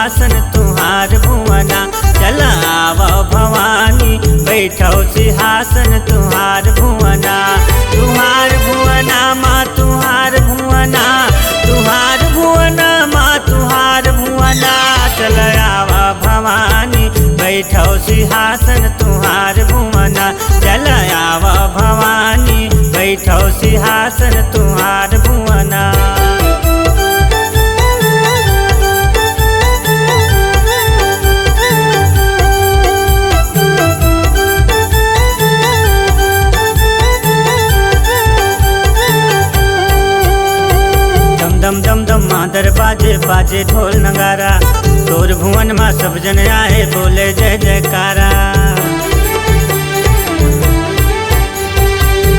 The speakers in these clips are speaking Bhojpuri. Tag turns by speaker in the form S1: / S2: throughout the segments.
S1: सिंहासन तुहार भुवना। चल आव भवानी बैठो सिंहासन तुहार भुवना। तुहार भुवना माँ तुहार भुवना, तुहार भुवना माँ तुहार भुवना। चल आव भवानी बैठो सिंहासन तुहार भुवना। चल आव भवानी बैठो सिंहासन तुहार भुवना। दम दम दम मादर बाजे बाजे ढोल नगारा। तोर भुवन माँ सब जन आए बोले जय जयकारा।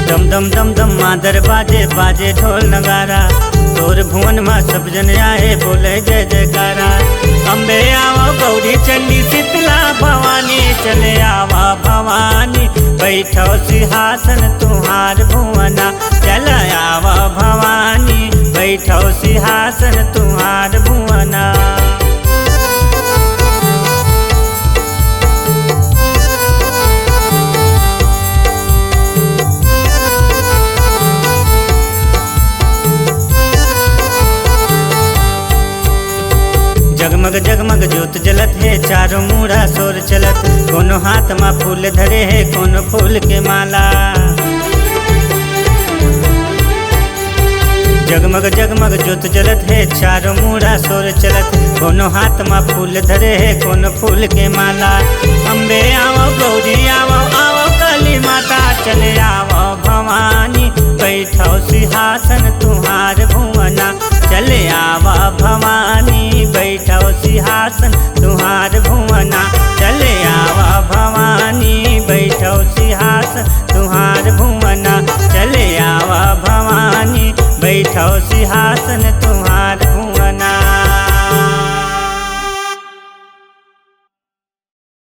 S1: दम दम दम दम मादर बाजे बाजे ढोल नगारा। तोर भुवन माँ सब जन आए बोले जय जयकारा। अम्बे आवा गौरी चंडी शीतला भवानी। चले आवा भवानी बैठो सिंहासन तुहार भुवना। चल आवा भवानी बैठो सिंहासन तुहार भुवना। जगमग जगमग ज्योत जलत है चारों मुड़ा शोर चलत। कोनो हाथ में फूल धरे है कोनो फूल के माला। जगमग जगमग ज्योत जलत है चारों मुड़ा शोर चलत। कोनो हाथ में फूल धरे है कोनो फूल के माला। अम्बे आओ गौरी आओ आओ काली माता। चले आओ भवानी बैठो सिंहासन तुहार भुवना। चले आवा भवानी बैठो सिंहासन तुहार भुवना। चले आवा भवानी बैठो सिंहासन तुहार भुवना। चले आवा भवानी बैठो सिंहासन